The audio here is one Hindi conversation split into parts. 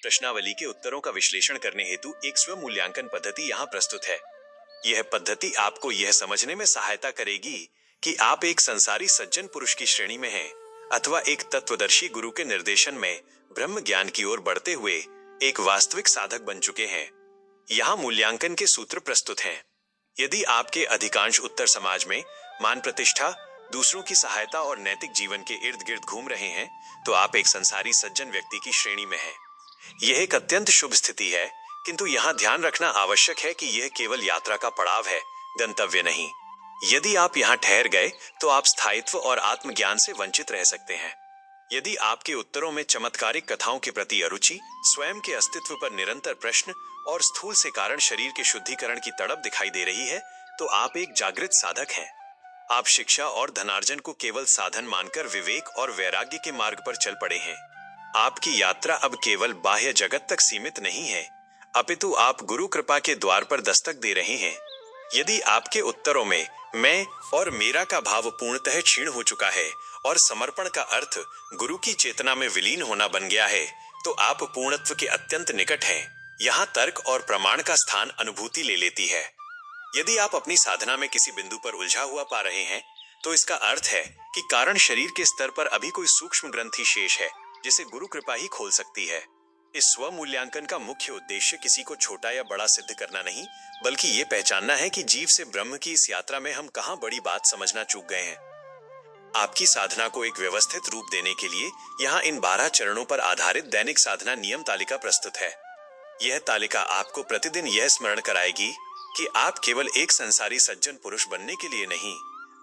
प्रश्नावली के उत्तरों का विश्लेषण करने हेतु एक स्व मूल्यांकन पद्धति यहाँ प्रस्तुत है। यह पद्धति आपको यह समझने में सहायता करेगी कि आप एक संसारी सज्जन पुरुष की श्रेणी में हैं अथवा एक तत्वदर्शी गुरु के निर्देशन में ब्रह्म ज्ञान की ओर बढ़ते हुए एक वास्तविक साधक बन चुके हैं। यहाँ मूल्यांकन के सूत्र प्रस्तुत हैं। यदि आपके अधिकांश उत्तर समाज में मान प्रतिष्ठा, दूसरों की सहायता और नैतिक जीवन के इर्द गिर्द घूम रहे हैं, तो आप एक संसारी सज्जन व्यक्ति की श्रेणी में हैं। यह एक अत्यंत शुभ स्थिति है, किंतु यहाँ ध्यान रखना आवश्यक है कि यह केवल यात्रा का पड़ाव है, गंतव्य नहीं। यदि आप यहाँ ठहर गए तो आप स्थायित्व और आत्मज्ञान से वंचित रह सकते हैं। यदि आपके उत्तरों में चमत्कारिक कथाओं के प्रति अरुचि, स्वयं के अस्तित्व पर निरंतर प्रश्न और स्थूल से कारण शरीर के शुद्धिकरण की तड़प दिखाई दे रही है, तो आप एक जागृत साधक हैं। आप शिक्षा और धनार्जन को केवल साधन मानकर विवेक और वैराग्य के मार्ग पर चल पड़े हैं। आपकी यात्रा अब केवल बाह्य जगत तक सीमित नहीं है, अपितु आप गुरु कृपा के द्वार पर दस्तक दे रहे हैं। यदि आपके उत्तरों में मैं और मेरा का भाव पूर्णतः क्षीण हो चुका है और समर्पण का अर्थ गुरु की चेतना में विलीन होना बन गया है, तो आप पूर्णत्व के अत्यंत निकट हैं। यहाँ तर्क और प्रमाण का स्थान अनुभूति ले लेती है। यदि आप अपनी साधना में किसी बिंदु पर उलझा हुआ पा रहे हैं, तो इसका अर्थ है कि कारण शरीर के स्तर पर अभी कोई सूक्ष्म ग्रंथि शेष है जिसे गुरु कृपा ही खोल सकती है। इस स्व मूल्यांकन का मुख्य उद्देश्य किसी को छोटा या बड़ा सिद्ध करना नहीं, बल्कि ये पहचानना है कि जीव से ब्रह्म की इस यात्रा में हम कहाँ बड़ी बात समझना चूक गए हैं। आपकी साधना को एक व्यवस्थित रूप देने के लिए यहाँ इन 12 चरणों पर आधारित दैनिक साधना नियम तालिका प्रस्तुत है। यह तालिका आपको प्रतिदिन यह स्मरण कराएगी कि आप केवल एक संसारी सज्जन पुरुष बनने के लिए नहीं,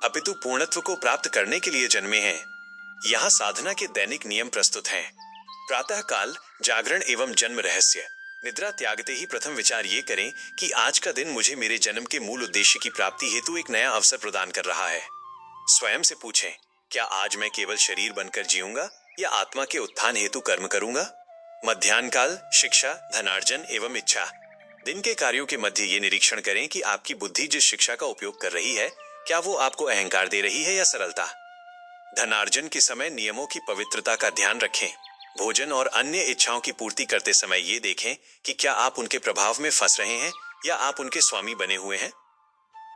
अपितु पूर्णत्व को प्राप्त करने के लिए जन्मे हैं। यहाँ साधना के दैनिक नियम प्रस्तुत हैं। प्रातः काल जागरण एवं जन्म रहस्य। निद्रा त्यागते ही प्रथम विचार ये करें कि आज का दिन मुझे मेरे जन्म के मूल उद्देश्य की प्राप्ति हेतु एक नया अवसर प्रदान कर रहा है। स्वयं से पूछें, क्या आज मैं केवल शरीर बनकर जीऊंगा या आत्मा के उत्थान हेतु कर्म करूंगा? मध्याह्न काल शिक्षा, धनार्जन एवं इच्छा। दिन के कार्यों के मध्य ये निरीक्षण करें कि आपकी बुद्धि जिस शिक्षा का उपयोग कर रही है, क्या वो आपको अहंकार दे रही है या सरलता? धनार्जन के समय नियमों की पवित्रता का ध्यान रखें। भोजन और अन्य इच्छाओं की पूर्ति करते समय ये देखें कि क्या आप उनके प्रभाव में फंस रहे हैं या आप उनके स्वामी बने हुए हैं।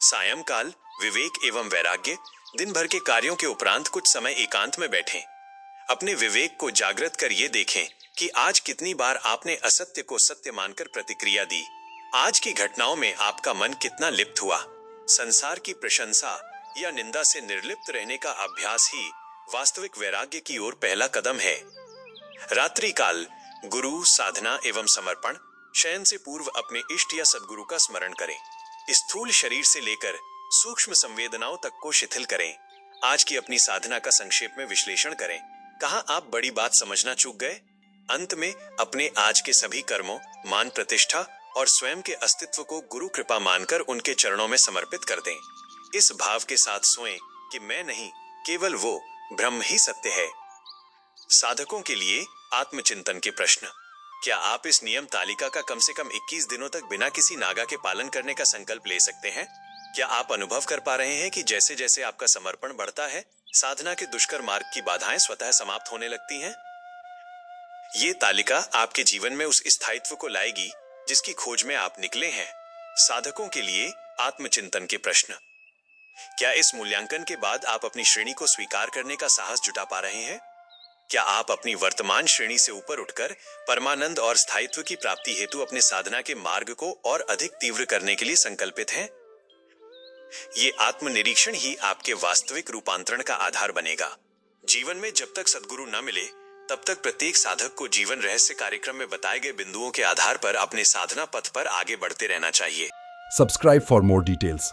सायंकाल विवेक एवं वैराग्य। दिन भर के कार्यों के उपरांत कुछ समय एकांत में बैठें। अपने विवेक को जागृत कर ये देखें कि आज कितनी बार आपने असत्य को सत्य मानकर प्रतिक्रिया दी। आज की घटनाओं में आपका मन कितना लिप्त हुआ। संसार की प्रशंसा या निंदा से निर्लिप्त रहने का अभ्यास ही वास्तविक वैराग्य की ओर पहला कदम है। रात्रि काल गुरु, साधना एवं समर्पण। शयन से पूर्व अपने इष्ट या सद्गुरु का स्मरण करें। स्थूल शरीर से लेकर सूक्ष्म संवेदनाओं तक को शिथिल करें। आज की अपनी साधना का संक्षेप में विश्लेषण करें। कहाँ आप बड़ी बात समझना चूक गए? अंत में अपने आज के सभी कर्मों, मान प्रतिष्ठा और स्वयं के अस्तित्व को गुरु कृपा मानकर उनके चरणों में समर्पित कर दें। इस भाव के साथ सोएं कि मैं नहीं, केवल वो ब्रह्म ही सत्य है। साधकों के लिए आत्मचिंतन के प्रश्न। क्या आप इस नियम तालिका का कम से कम 21 दिनों तक बिना किसी नागा के पालन करने का संकल्प ले सकते हैं? क्या आप अनुभव कर पा रहे हैं कि जैसे जैसे आपका समर्पण बढ़ता है, साधना के दुष्कर मार्ग की बाधाएं स्वतः समाप्त होने लगती हैं? ये तालिका आपके जीवन में उस स्थायित्व को लाएगी जिसकी खोज में आप निकले हैं। साधकों के लिए आत्मचिंतन के प्रश्न। क्या इस मूल्यांकन के बाद आप अपनी श्रेणी को स्वीकार करने का साहस जुटा पा रहे हैं? क्या आप अपनी वर्तमान श्रेणी से ऊपर उठकर परमानंद और स्थायित्व की प्राप्ति हेतु अपने साधना के मार्ग को और अधिक तीव्र करने के लिए संकल्पित हैं? ये आत्मनिरीक्षण ही आपके वास्तविक रूपांतरण का आधार बनेगा। जीवन में जब तक सद्गुरु न मिले, तब तक प्रत्येक साधक को जीवन रहस्य कार्यक्रम में बताए गए बिंदुओं के आधार पर अपने साधना पथ पर आगे बढ़ते रहना चाहिए। Subscribe for more details.